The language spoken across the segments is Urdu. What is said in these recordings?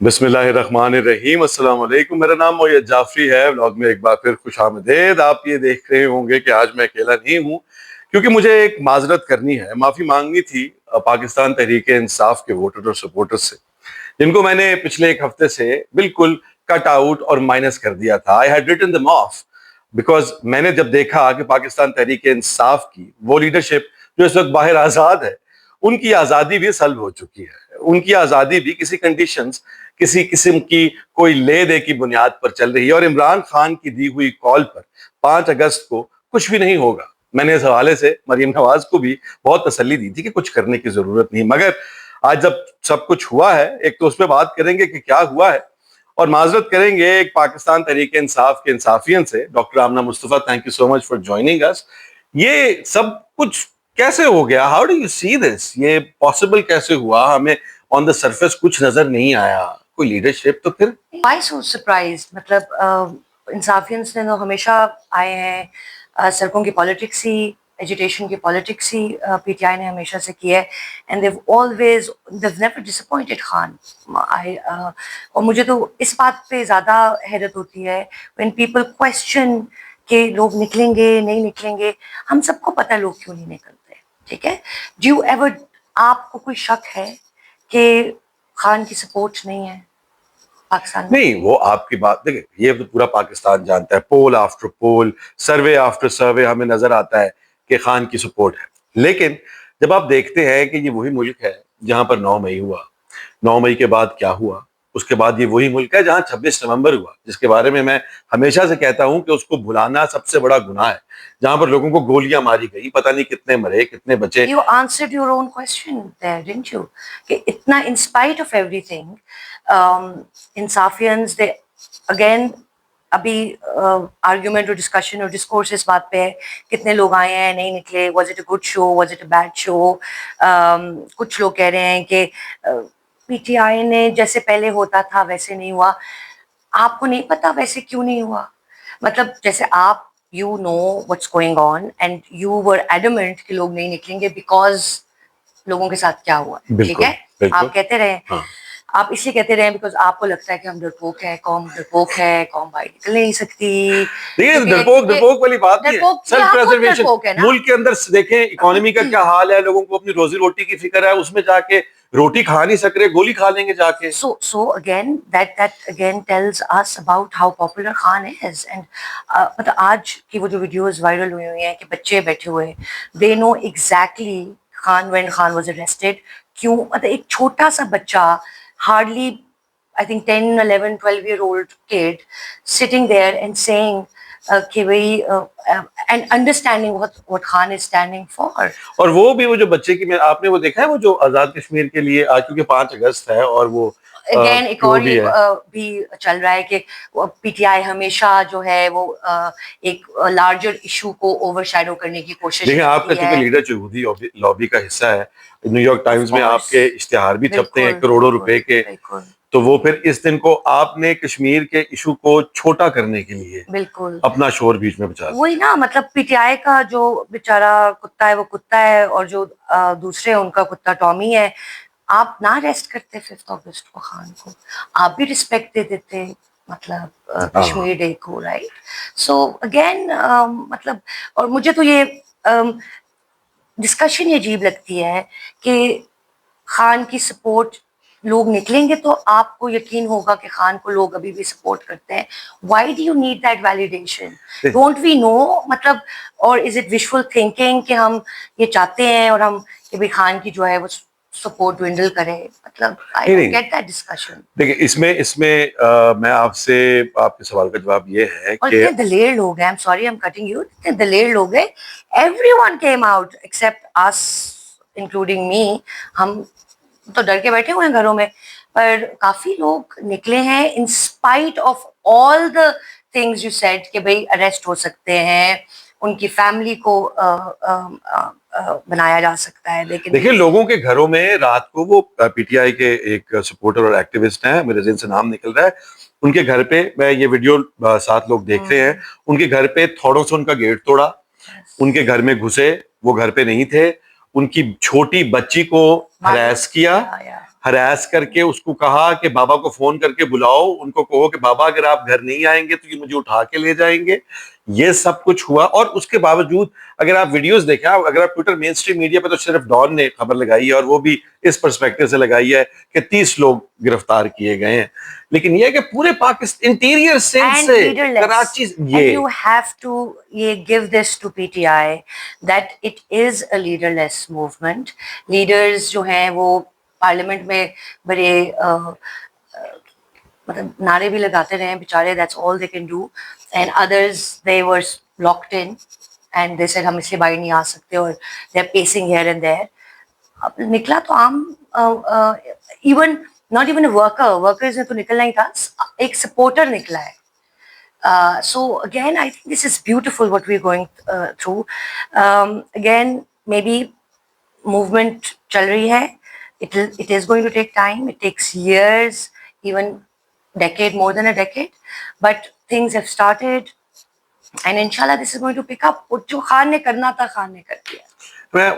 بسم اللہ الرحمن الرحیم. السلام علیکم. میرا نام معید جعفری ہے. ولاگ میں ایک بار پھر خوش آمدید. آپ یہ دیکھ رہے ہوں گے کہ آج میں اکیلا نہیں ہوں، کیونکہ مجھے ایک معذرت کرنی ہے، معافی مانگنی تھی پاکستان تحریک انصاف کے ووٹر اور سپورٹر سے، جن کو میں نے پچھلے ایک ہفتے سے بالکل کٹ آؤٹ اور مائنس کر دیا تھا. I had written them off because میں نے جب دیکھا کہ پاکستان تحریک انصاف کی وہ لیڈرشپ جو اس وقت باہر آزاد ہے، ان کی آزادی بھی سلب ہو چکی ہے. ان کی آزادی بھی کسی کنڈیشنز، کسی قسم کی کوئی لے دے کی بنیاد پر چل رہی ہے، اور عمران خان کی دی ہوئی کال پر 5 اگست کو کچھ بھی نہیں ہوگا. میں نے اس حوالے سے مریم نواز کو بھی بہت تسلی دی تھی کہ کچھ کرنے کی ضرورت نہیں، مگر آج جب سب کچھ ہوا ہے، ایک تو اس پہ بات کریں گے کہ کیا ہوا ہے، اور معذرت کریں گے ایک پاکستان تحریک انصاف کے انصافین سے. Doctor Amna Mustafa, thank you so much for joining us. یہ سب کچھ کیسے ہو گیا؟ How do you see this? یہ پاسبل کیسے ہوا؟ ہمیں آن دا سرفیس کچھ نظر نہیں آیا، کوئی لیڈرشپ تو پھر وائی سو سرپرائز. مطلب انصافیئنس نے تو ہمیشہ آئے ہیں، سڑکوں کی پالیٹکس ہی، ایجوٹیشن کی پالیٹکس ہی پی ٹی آئی نے ہمیشہ سے کی ہے، and they never disappointed Khan. اور مجھے تو اس بات پہ زیادہ حیرت ہوتی ہے وین پیپل کویسچن کہ لوگ نکلیں گے نہیں نکلیں گے. ہم سب کو پتہ ہے لوگ کیوں نہیں نکلتے، ٹھیک ہے. ڈو یو ایور، آپ کو کوئی شک ہے کہ خان کی سپورٹ نہیں ہے پاکستان میں؟ نہیں. وہ آپ کی بات دیکھیں، یہ تو پورا پاکستان جانتا ہے، پول آفٹر پول، سروے آفٹر سروے ہمیں نظر آتا ہے کہ خان کی سپورٹ ہے. لیکن جب آپ دیکھتے ہیں کہ یہ وہی ملک ہے جہاں پر 9 مئی ہوا، 9 مئی کے بعد کیا ہوا، اس کے بعد یہ وہی ملک ہے جہاں 26 نومبر ہوا، جس کے بارے میں ہمیشہ سے کہتا ہوں کہ اس کو بھلانا سب سے بڑا گناہ ہے، جہاں پر لوگوں کو گولیاں ماری گئی، پتہ نہیں کتنے مرے کتنے بچے. You answered your own question there, didn't you? کہ اتنا in spite of everything, انصافیئنس دے اگین ابھی آرگیومنٹ اور ڈسکشن اور ڈسکورس اس بات پہ ہے کتنے لوگ آئے ہیں نہیں نکلے، was it a good show, was it a bad show. کچھ لوگ کہہ رہے ہیں کہ پی ٹی آئی نے جیسے پہلے ہوتا تھا ویسے نہیں ہوا. آپ کو نہیں پتا ویسے کیوں نہیں ہوا؟ مطلب جیسے آپ you know what's going on and you were adamant کہ لوگ نہیں نکلیں گے بیکاز لوگوں کے ساتھ کیا ہوا ہے، ٹھیک ہے. آپ کہتے رہے، آپ اس لیے کہتے رہے بیکاز آپ کو لگتا ہے کہ ہم ڈرپوک ہے، قوم ڈرپوک ہے، قوم باہر نکل نہیں سکتی. ڈرپوک والی بات نہیں ہے، سیلف پریزرویشن. ملک کے اندر دیکھیں اکانومی کا کیا حال ہے، لوگوں کو اپنی روزی روٹی کی فکر ہے، اس میں جا کے روٹی کھا نہیں سک رہے، گولی کھا لیں گے جا کے. So again that again tells us about how popular Khan is. And مطلب آج کی وہ جو ویڈیوز وائرل ہوئی ہیں کہ بچے بیٹھے ہوئے they know exactly Khan when Khan was arrested کیوں. مطلب ایک چھوٹا سا بچہ hardly I think 10, 11, 12-year-old kid sitting there and saying کہ بھائی and understanding what Khan is standing for. اور وہ بھی وہ جو بچے کی، آپ نے وہ دیکھا ہے وہ جو آزاد کشمیر کے لیے آج کیونکہ 5 اگست ہے، اور وہ اگین ایک اور بھی چل رہا ہے کہ پی ٹی آئی ہمیشہ جو ہے وہ ایک لارجر ایشو کو اوور شیڈو کرنے کی کوشش کرتی ہے. دیکھیں آپ کا چونکہ لیڈر یہودی لابی کا حصہ ہے، نیو یارک ٹائمز میں آپ کے اشتہار بھی چھپتے ہیں کروڑوں روپے کے، تو وہ پھر اس دن کو آپ نے کشمیر کے ایشو کو چھوٹا کرنے کے لیے بالکل اپنا شور بیچ میں بچا. وہی نا، مطلب پی ٹی آئی کا جو بیچارہ کتا ہے وہ کتا ہے، اور جو دوسرے ان کا کتا ٹامی ہے. آپ نہ ریسٹ کرتے 5 اگست کو خان کو، آپ بھی رسپیکٹ دے دیتے مطلب کشمیر ڈے کو، رائٹ. سو اگین مطلب، اور مجھے تو یہ ڈسکشن یہ عجیب لگتی ہے کہ خان کی سپورٹ لوگ نکلیں گے تو آپ کو یقین ہوگا کہ خان کو لوگ ابھی بھی سپورٹ کرتے ہیں. Why do you need that validation? Don't we know? مطلب، اور از اٹ وشفل تھنکنگ کہ ہم یہ چاہتے ہیں اور ہم کہ بھائی خان کی جو ہے وہ سپورٹ ڈوینڈل کرے؟ مطلب I don't get that discussion. دیکھیں اس میں میں آپ سے آپ کے سوال کا جواب یہ ہے اور کہ اتنے دلیر لوگ ہیں، I'm sorry I'm cutting you، اتنے دلیر لوگ ہیں. Everyone came out except us including me. ہم تو ڈر کے بیٹھے ہوئے ہیں گھروں میں، پر کافی لوگ نکلے ہیں in spite of all the things you said کہ بھائی اریسٹ ہو سکتے ہیں، ان کی فیملی کو بنایا جا سکتا ہے. لیکن دیکھیں لوگوں کے گھروں میں رات کو، وہ پی ٹی آئی کے ایک سپورٹر اور ایکٹیوسٹ ہیں، میرے ذہن سے نام نکل رہا ہے، ان کے گھر پہ میں یہ ویڈیو 7 لوگ دیکھ رہے ہیں، ان کے گھر پہ تھوڑوں سے ان کا گیٹ توڑا، ان کے گھر میں گھسے، وہ گھر پہ نہیں تھے، ان کی چھوٹی بچی کو ہراس کیا، ہراس کر کے اس کو کہا کہ بابا کو فون کر کے بلاؤ, ان کو کہو کہ بابا اگر آپ گھر نہیں آئیں گے تو یہ مجھے اٹھا کے لے جائیں گے. یہ سب کچھ ہوا, اور اس کے باوجود اگر آپ ویڈیوز دیکھیں, اگر آپ ٹویٹر مین اسٹریم میڈیا پہ تو صرف ڈان نے خبر لگائی ہے, اور وہ بھی اس پرسپیکٹو سے لگائی ہے کہ 30 لوگ گرفتار کیے گئے ہیں, لیکن یہ کہ پورے پاکستان انٹیریئر سندھ and سے leaderless. کراچی, And یہ you have to give this to PTI that it is a leaderless movement. Leaders جو ہیں وہ پارلیمنٹ میں بڑے مطلب نعرے بھی لگاتے رہے بیچارے, that's all they can do, and others they were locked in and they said ہم اس لیے باہر نہیں آ سکتے, اور they're pacing here and there. اب نکلا تو عام even not even a workers نے تو نکلنا ہی تھا, ایک سپورٹر نکلا ہے. So again, I think this is beautiful what we're going through. Again, maybe movement چل رہی ہے. It is going to take time. It takes years, even decade, more than a decade. But things have started, and inshallah this is going to pick up. جو خان نے کرنا تھا خان نے کر دیا. میں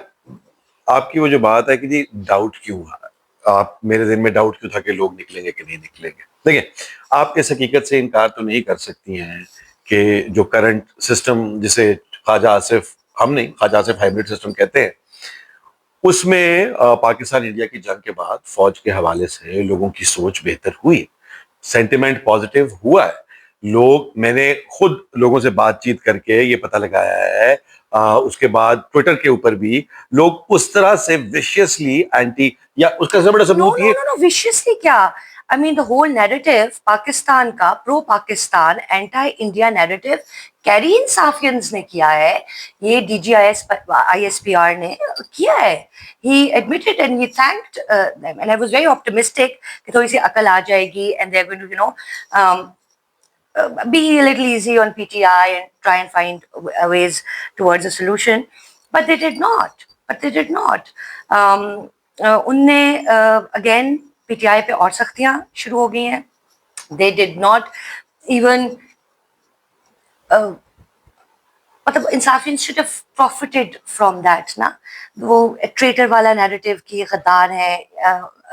آپ کی وہ جو بات ہے کہ جی ڈاؤٹ کیوں ہوا, آپ میرے ذہن میں ڈاؤٹ کیوں تھا کہ لوگ نکلیں گے کہ نہیں نکلیں گے. دیکھیں, آپ اس حقیقت سے انکار تو نہیں کر سکتی ہیں کہ جو کرنٹ سسٹم جسے خواجہ آصف, ہم نہیں, خواجہ آصف ہائبرڈ سسٹم کہتے ہیں, اس میں پاکستان انڈیا کی جنگ کے بعد فوج کے حوالے سے لوگوں کی سوچ بہتر ہوئی, سینٹیمنٹ پازیٹیو ہوا ہے. لوگ, میں نے خود لوگوں سے بات چیت کر کے یہ پتہ لگایا ہے, اس کے بعد ٹویٹر کے اوپر بھی لوگ اس طرح سے ویشیسلی اینٹی, یا اس کا بڑا ثبوت یہ No, viciously کیا, I mean the whole narrative Pakistan کا pro Pakistan anti India narrative carry انصافیانز نے کیا ہے, یہ D G I S P R نے کیا ہے. He admitted and he thanked them, and I was very optimistic کہ تھوڑی سی عقل آ جائے گی and they're going to be a little easy on PTI and try and find ways towards a solution, but they did not. ان نے again PTI پہ اور سختیاں شروع ہو گئی ہیں. They did not even مطلب انصافی should have profited from that نا, وہ ٹریٹر والا نیریٹو کی غدار ہے,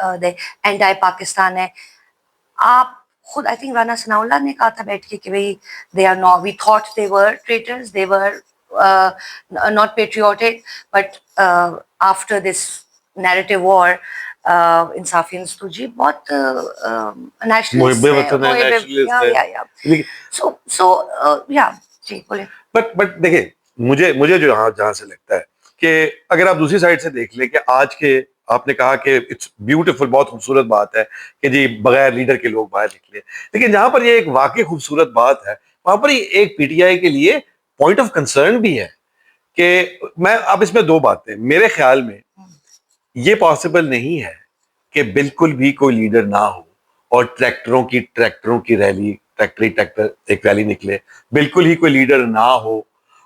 اینٹی پاکستان ہے. آپ خود آئی تھنک رانا ثناء اللہ نے کہا تھا بیٹھ کے کہ بھائی they are not, we thought they were traitors, they were not patriotic, but after this narrative war انصافیانز تو جی بہت نیشنلسٹ جی بولے. بٹ دیکھیں, مجھے جو جہاں سے لگتا ہے کہ اگر آپ دوسری سائڈ سے دیکھ لیں کہ آج کے, آپ نے کہا کہ اٹس بیوٹیفل, بہت خوبصورت بات ہے کہ جی بغیر لیڈر کے لوگ باہر نکلے, لیکن جہاں پر یہ ایک واقعی خوبصورت بات ہے, وہاں پر ایک پی ٹی آئی کے لیے پوائنٹ آف کنسرن بھی ہے کہ میں, اب اس میں دو باتیں, میرے خیال میں یہ پاسبل نہیں ہے کہ بالکل بھی کوئی لیڈر نہ ہو اور ٹریکٹروں کی ریلی, ٹریکٹر ایک ریلی نکلے, بالکل ہی کوئی لیڈر نہ ہو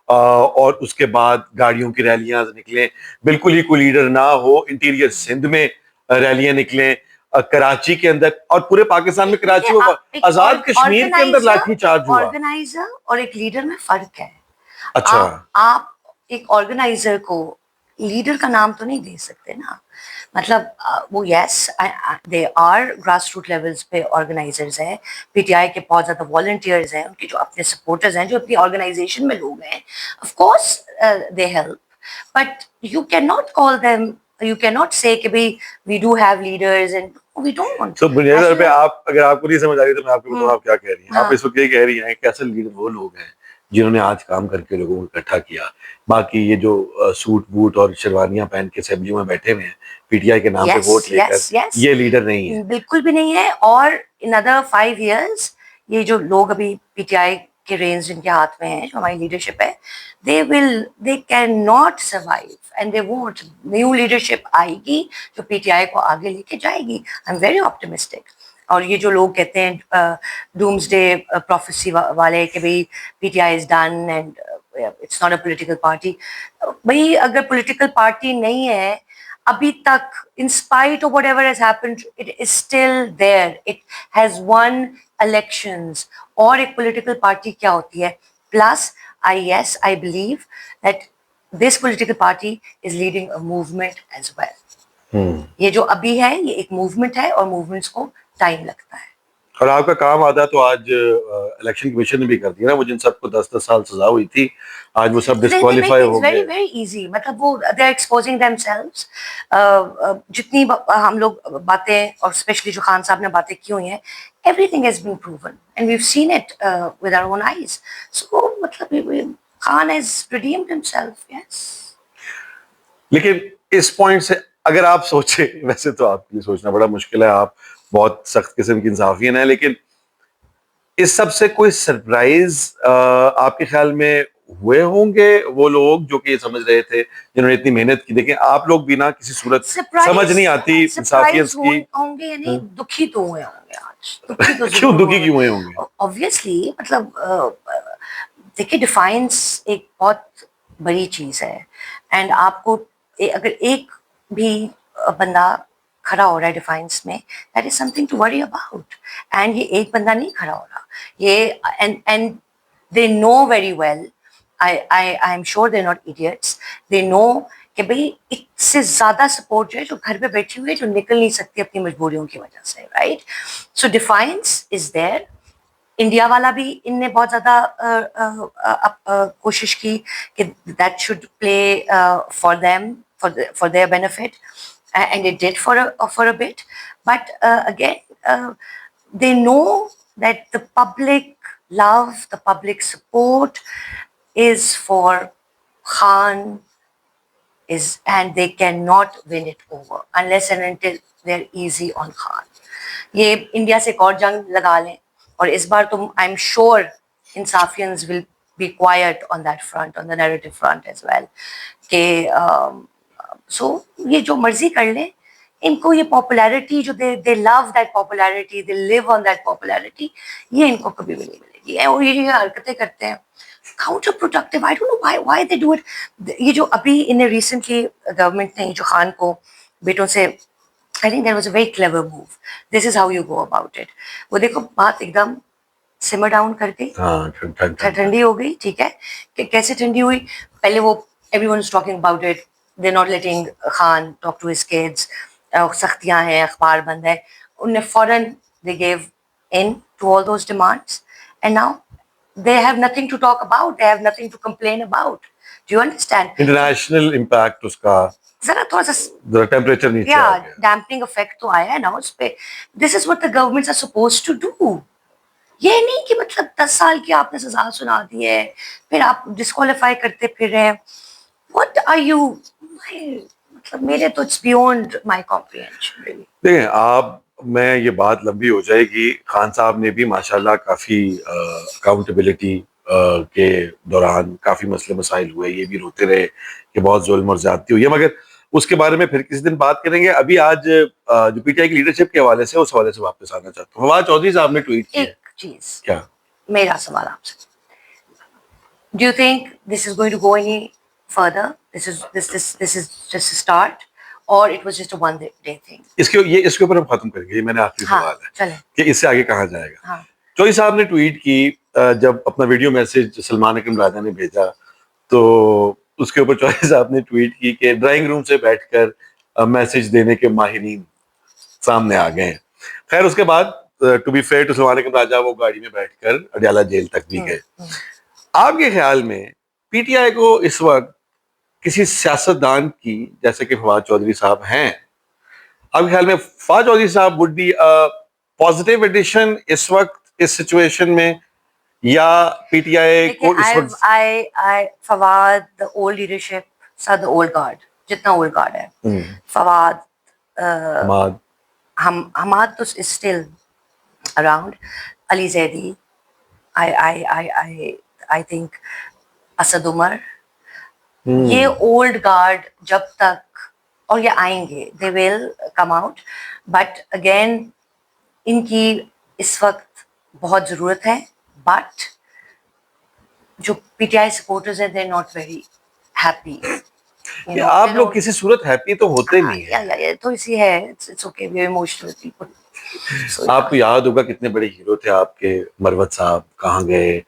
اور اس کے بعد گاڑیوں کی ریلیاں نکلیں, بالکل ہی کوئی لیڈر نہ ہو, انٹیریئر سندھ میں ریلیاں نکلیں, کراچی کے اندر اور پورے پاکستان میں, کراچی آزاد کشمیر کے اندر لاٹھی چارج ہوا. آرگنائزر اور ایک لیڈر میں فرق ہے. اچھا, آپ ایک آرگنائزر کو لیڈر کا نام تو نہیں دے سکتے نا, مطلب وہ yes they are grass root levels پہ آرگنائزرز ہیں, پی ٹی آئی کے بہت زیادہ والنٹیئرز ہیں, ان کے جو اپنے سپورٹرز ہیں, جو اپنی آرگنائزیشن میں لوگ ہیں, of course they help, but you can not call them, you can not say کہ بھائی we do have leaders and we don't. تو بنیادی طور پہ آپ, اگر آپ کو نہیں سمجھ آ رہی تو میں آپ کو بتاؤں آپ کیا کہہ رہی ہیں. آپ اس وقت یہ کہہ رہی ہیں کہ اصل لیڈر وہ لوگ ہیں جنہوں نے آج کام کر کے لوگوں کو اکٹھا کیا, باقی یہ جو سوٹ بوٹ اور شیروانیاں پہن کے اسمبلیوں میں بیٹھے ہوئے ہیں پی ٹی آئی کے نام پہ ووٹ لے کر, یہ لیڈر نہیں ہے, بالکل بھی نہیں ہے. اور ان ادر 5 years یہ جو لوگ ابھی پی ٹی آئی کے رینز جن کے ہاتھ میں ہیں, جو ہماری لیڈرشپ ہے, they cannot survive and they won't. New leadership آئے گی جو پی ٹی آئی کو آگے لے کے جائے گی. I am very optimistic. اور یہ جو لوگ کہتے ہیں ڈومز ڈے پروفیسی والے کہ بھائی P T I is done and it's not a political party, بھائی اگر پولیٹیکل پارٹی نہیں ہے ابھی تک, in spite of whatever has happened, it is still there. It has won elections. اور ایک political party کیا ہوتی ہے, plus I believe that this political party is leading a movement as well. یہ جو ابھی ہے یہ ایک موومنٹ ہے اور موومنٹس کو ٹائم لگتا ہے. اور آپ کا کام آدھا تو آج الیکشن کمیشن نے بھی کر دیا نا, وہ جن سب کو 10 سال سزا ہوئی تھی آج وہ سب They make disqualify things who very گئے. very easy. مطلب وہ they are exposing themselves. جتنی ہم لوگ باتیں اور اسپیشلی جو خان صاحب نے باتیں کی ہوئی ہیں, everything has been proven and we've seen it with our own eyes. So مطلب Khan has redeemed himself. Yes. لیکن اس پوائنٹ سے اگر آپ سوچیں, ویسے تو آپ کے لیے سوچنا بڑا مشکل ہے, آپ بہت سخت قسم کی انصافین ہیں, لیکن اس سب سے کوئی سرپرائز آپ کے خیال میں ہوئے ہوں گے وہ لوگ جو کہ یہ سمجھ رہے تھے, جنہوں نے اتنی محنت کی؟ دیکھیں آپ لوگ بھی نا کسی صورت سمجھ نہیں آتی انصافیت کی. ہوں گے یعنی دکھی تو ہوئے ہوں گے آج, دکھی تو کیوں دکھی کیوں ہوئے ہوں گے؟ obviously مطلب دیکھیے ڈیفائنس ایک بہت بڑی چیز ہے, اینڈ آپ کو اگر ایک بھی بندہ کھڑا ہو رہا ہے ڈیفائنس میں, that is something to worry about. And یہ ایک بندہ نہیں کھڑا ہو رہا, یہ and they know very well, I am sure they not idiots, they know کہ بھائی اس سے زیادہ سپورٹ جو ہے جو گھر پہ بیٹھی ہوئی ہے, جو نکل نہیں سکتی اپنی مجبوریوں کی وجہ سے, right. So defiance is there. India والا بھی ان نے بہت زیادہ کوشش کی کہ that should play for them, for their benefit, and it did for a bit. But again they know that the public love, the public support is for Khan and they cannot win it over unless and until they're easy on Khan. یہ انڈیا سے ایک اور جنگ لگا لیں, اور اس بار تو I'm sure Insafians will be quiet on that front, on the narrative front as well. کہ so یہ جو مرضی کر لیں, ان کو یہ پاپولیرٹی جو they love that popularity, they live on that popularity, یہ ان کو کبھی بھی نہیں ملے گی. اور یہ حرکتیں کرتے ہیں counter productive, I don't know why they do it. یہ جو ابھی انہیں ریسنٹلی گورنمنٹ نے جو خان کو بیٹوں سے, I think that was a very clever move. This is how you go about it. وہ دیکھو بات ایک دم سمر ڈاؤن کر گئی, ٹھنڈی ہو گئی, ٹھیک ہے. کہ کیسے ٹھنڈی ہوئی؟ پہلے وہ everyone is talking about it, they're not letting Khan talk to his kids, سختیاں ہیں, اخبار بند ہے. ان نے فوراً they gave in to all those demands, and now they have nothing to talk about, they have nothing to complain about. Do you understand? International impact اس کا ذرا تھوڑا سا ذرا ٹیمپریچر نیچے آ گیا. ڈیمپنگ افیکٹ تو آیا ہے نا اس پہ. This is what the governments are supposed to do. یہ نہیں کہ مطلب 10 سال کی آپ نے سزا سنا دی ہے, پھر آپ ڈسکوالیفائی کرتے پھر رہے ہیں. واٹ آر یو, مطلب میرے تو اٹس بیونڈ مائی کمپریہنشن. دیکھیں آپ, میں یہ بات لمبی ہو جائے گی. خان صاحب نے بھی ماشاءاللہ کافی اکاؤنٹیبلٹی کے دوران کافی مسئلے مسائل ہوئے, یہ بھی روتے رہے کہ بہت ظلم اور زیادتی ہوئی ہے, مگر اس کے بارے میں پھر کسی دن بات کریں گے. ابھی آج جو پی ٹی آئی کی لیڈرشپ کے حوالے سے, اس حوالے سے واپس آنا چاہتا ہوں. فواد چودھری صاحب نے ٹویٹ کیا. ایک چیز کیا میرا سوال آپ سے, do you think this is going to go any further? This is just a start, or it was just a one day thing? اس کے اوپر ہم ختم کریں گے, یہ میں نے آخری سوال ہے چلیں کہ اس سے آگے کہاں جائے گا. ہاں چوہی صاحب نے ٹویٹ کی جب اپنا ویڈیو میسج سلمان اکرم راجہ نے بھیجا, تو اس کے اوپر چوہی صاحب نے ٹویٹ کی کہ ڈرائنگ روم سے بیٹھ کر میسج دینے کے ماہرین سامنے آ گئے ہیں. خیر اس کے بعد to be fair to Salman Akram Raja, وہ گاڑی میں بیٹھ کر اڈیالہ جیل تک بھی گئے. آپ کے خیال میں پی ٹی آئی کو اس وقت کسی سیاستدان کی, جیسے کہ فواد چودھری صاحب ہیں, آپ کے خیال میں فواد چودھری صاحب would be a positive addition اس وقت اس سچویشن میں, یا پی ٹی آئی کو اس وقت؟ Fawad the old leadership, sir the old guard, جتنا old guard ہے, فواد, حماد تو is still around, Ali Zaidi, I think Asad Umar, یہ اولڈ گارڈ جب تک, اور یہ آئیں گے, they will come out, but again ان کی اس وقت بہت ضرورت ہے. بٹ جو پی ٹی آئی سپورٹرز ہیں, دے ناٹ ویری ہیپی. آپ لوگ کسی صورت ہیپی تو ہوتے نہیں ہیں, تو اسی ہے, it's okay, we are emotional people. آپ کو یاد ہوگا کتنے بڑے ہیرو تھے آپ کے, مروت صاحب کہاں گئے,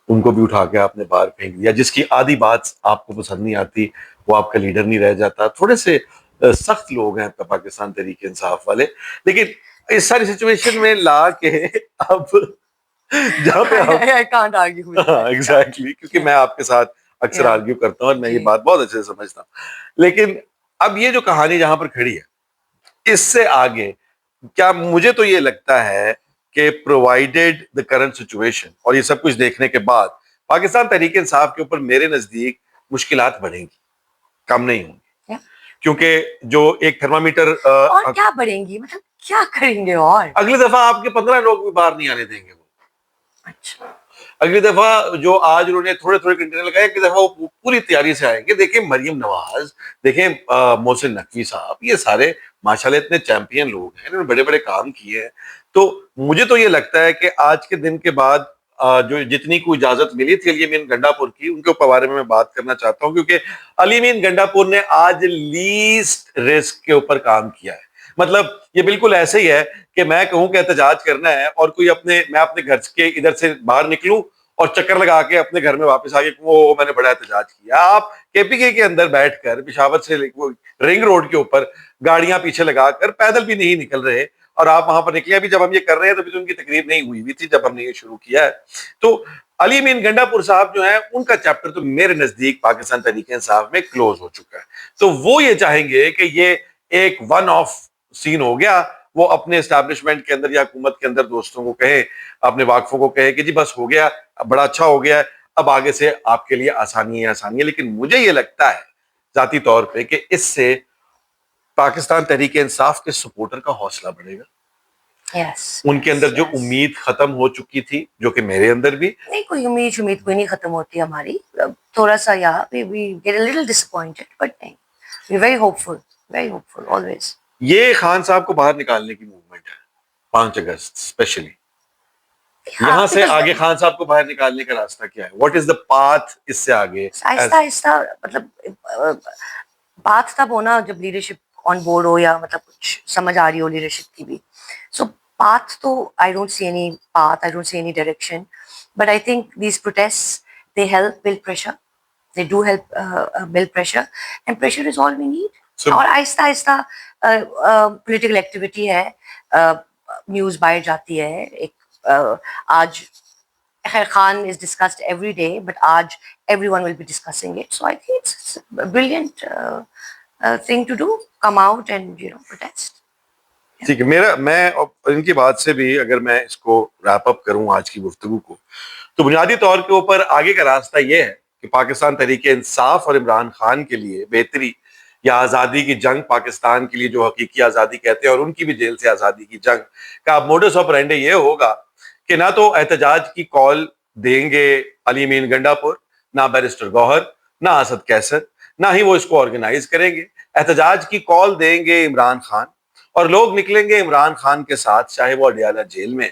ان کو بھی اٹھا کے آپ نے باہر پھینک دیا. جس کی آدھی بات آپ کو پسند نہیں آتی وہ آپ کا لیڈر نہیں رہ جاتا. تھوڑے سے سخت لوگ ہیں پاکستان تحریک انصاف والے. لیکن اس ساری سچویشن میں لا کے اب جہاں پہ I can't argue with that. Exactly, کیونکہ میں آپ کے ساتھ اکثر Yeah. آرگیو کرتا ہوں اور میں یہ جی. بات بہت اچھے سے سمجھتا ہوں, لیکن اب یہ جو کہانی جہاں پر کھڑی ہے اس سے آگے کیا مجھے تو یہ لگتا ہے کہ پرووائڈیڈ دا کرنٹ سچویشن اور یہ سب کچھ دیکھنے کے بعد پاکستان تحریک انصاف کے اوپر میرے نزدیک مشکلات بڑھیں گی, کم نہیں ہوں گی. Yeah. کیونکہ جو ایک تھرمامیٹر اور کیا بڑھیں گی, مطلب کیا کریں گے, اور اگلی دفعہ آپ کے 15 لوگ بھی باہر نہیں آنے دیں گے. وہ اچھا, اگلی دفعہ جو آج انہوں نے تھوڑے تھوڑے کنٹینر لگائے, اگلی دفعہ وہ پوری تیاری سے آئیں گے. دیکھیں مریم نواز, دیکھیں محسن نقوی صاحب, یہ سارے ماشاءاللہ اتنے چیمپئن لوگ ہیں, انہوں نے بڑے بڑے کام کیے ہیں. تو مجھے تو یہ لگتا ہے کہ آج کے دن کے بعد جو جتنی کو اجازت ملی تھی علی امین گنڈا پور کی, ان کے بارے میں بات کرنا چاہتا ہوں, کیونکہ علی امین گنڈا پور نے آج لیسٹ رسک کے اوپر کام کیا ہے. مطلب یہ بالکل ایسے ہی ہے کہ میں کہوں کہ احتجاج کرنا ہے اور کوئی میں اپنے گھر کے ادھر سے باہر نکلوں اور چکر لگا کے اپنے گھر میں واپس آ کے وہ میں نے بڑا احتجاج کیا. آپ کے پی کے اندر بیٹھ کر پشاور سے رنگ روڈ کے اوپر گاڑیاں پیچھے لگا کر پیدل بھی نہیں نکل رہے, اور آپ وہاں پر نکلے. ابھی جب ہم یہ کر رہے ہیں تو ان کی تقریر نہیں ہوئی ہوئی تھی جب ہم نے یہ شروع کیا ہے. تو علی امین گنڈا پور صاحب جو ہیں, ان کا چیپٹر تو میرے نزدیک پاکستان تحریک انصاف میں کلوز ہو چکا ہے. تو وہ یہ چاہیں گے کہ یہ ایک ون آف سین ہو گیا, وہ اپنے اسٹیبلشمنٹ کے اندر یا حکومت کے اندر دوستوں کو کہیں, اپنے واقفوں کو کہیں کہ جی بس ہو گیا, بڑا اچھا ہو گیا ہے, اب آگے سے آپ کے لیے آسانی ہے آسانی ہے. لیکن مجھے یہ لگتا ہے ذاتی طور پہ کہ اس سے پاکستان تحریک انصاف کے سپورٹر کا حوصلہ بڑھے گا. yes, ان کے اندر جو yes. امید ختم ہو چکی تھی, جو کہ میرے اندر بھی نہیں, کوئی امید کوئی نہیں ختم ہوتی ہماری. تھوڑا سا یا we get a little disappointed, but نہیں, we're very hopeful always. یہ خان صاحب کو باہر نکالنے کی موومنٹ ہے 5 اگست اسپیشلی. یہاں سے آگے خان صاحب کو باہر نکالنے کا راستہ کیا ہے؟ واٹ از دا پاتھ اس سے آگے؟ آہستہ آہستہ مطلب بات تب ہونا جب لیڈرشپ آن بورڈ ہو, یا مطلب کچھ سمجھ آ رہی ہو لیڈرشپ کی بھی. سو path تو I don't see any path, I don't see any direction, but I think these protests, they help build pressure, they do help build pressure, and pressure is all we need. اور آہستہ آہستہ پولیٹیکل ایکٹیویٹی ہے, نیوز باہر جاتی ہے. ایک آج خیر Khan is discussed every day, but آج everyone will be discussing it, so I think it's a brilliant thing to do, come out and protest. ٹھیک ہے. میں ان کی بات سے بھی اگر میں اس کو ریپ اپ کروں آج کی گفتگو کو, تو بنیادی طور کے اوپر آگے کا راستہ یہ ہے کہ پاکستان تحریک انصاف اور عمران خان کے لیے بہتری یا آزادی کی جنگ, پاکستان کے لیے جو حقیقی آزادی کہتے ہیں اور ان کی بھی جیل سے آزادی کی جنگ کا موڈس آپرینڈی یہ ہوگا کہ نہ تو احتجاج کی کال دیں گے علی امین گنڈا پور, نہ بیرسٹر گوہر, نہ اسد کیسر, نہ ہی وہ اس کو آرگنائز کریں گے. احتجاج کی کال دیں گے عمران خان, اور لوگ نکلیں گے عمران خان کے ساتھ, چاہے وہ اڈیالہ جیل میں.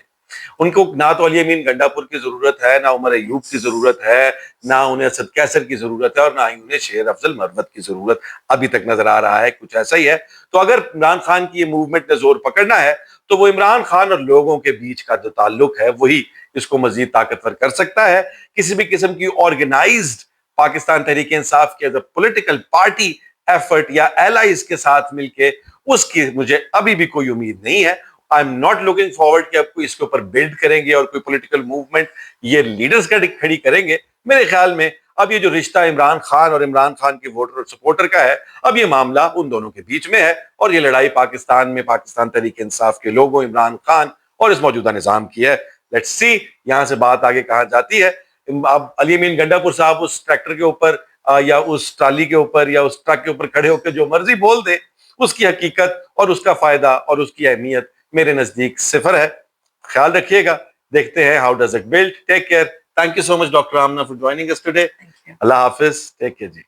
ان کو نہ تو علی امین گنڈا پور کی ضرورت ہے, نہ عمر ایوب کی ضرورت ہے, نہ انہیں اسد کیسر کی ضرورت ہے, اور نہ ہی انہیں شیر افضل مروت کی ضرورت ابھی تک نظر آ رہا ہے. کچھ ایسا ہی ہے. تو اگر عمران خان کی یہ موومنٹ نے زور پکڑنا ہے تو وہ عمران خان اور لوگوں کے بیچ کا جو تعلق ہے وہی اس کو مزید طاقتور کر سکتا ہے. کسی بھی قسم کی آرگنائزڈ پاکستان تحریک انصاف کے پولیٹیکل پارٹی ایفرٹ یا ایلائز کے ساتھ مل کے اس کی مجھے ابھی بھی کوئی امید نہیں ہے. I am not looking forward کہ اب کوئی اس کے اوپر بلڈ کریں گے اور کوئی پولیٹیکل موومنٹ یہ لیڈرز کا کھڑی کریں گے. میرے خیال میں اب یہ جو رشتہ عمران خان اور عمران خان کے ووٹر اور سپورٹر کا ہے, اب یہ معاملہ ان دونوں کے بیچ میں ہے, اور یہ لڑائی پاکستان میں پاکستان تحریک انصاف کے لوگوں, عمران خان اور اس موجودہ نظام کی ہے. لیٹس سی یہاں سے بات آگے کہاں جاتی ہے. اب علی امین گنڈا پور صاحب اس ٹریکٹر کے اوپر یا اس ٹرالی کے اوپر یا اس ٹرک کے اوپر کھڑے ہو کے جو مرضی بول دے, اس کی حقیقت اور اس کا فائدہ اور اس کی اہمیت میرے نزدیک صفر ہے. خیال رکھیے گا, دیکھتے ہیں how does it build. Take care. Thank you so much doctor Amna for joining us today. اللہ حافظ. ٹیک کیئر جی.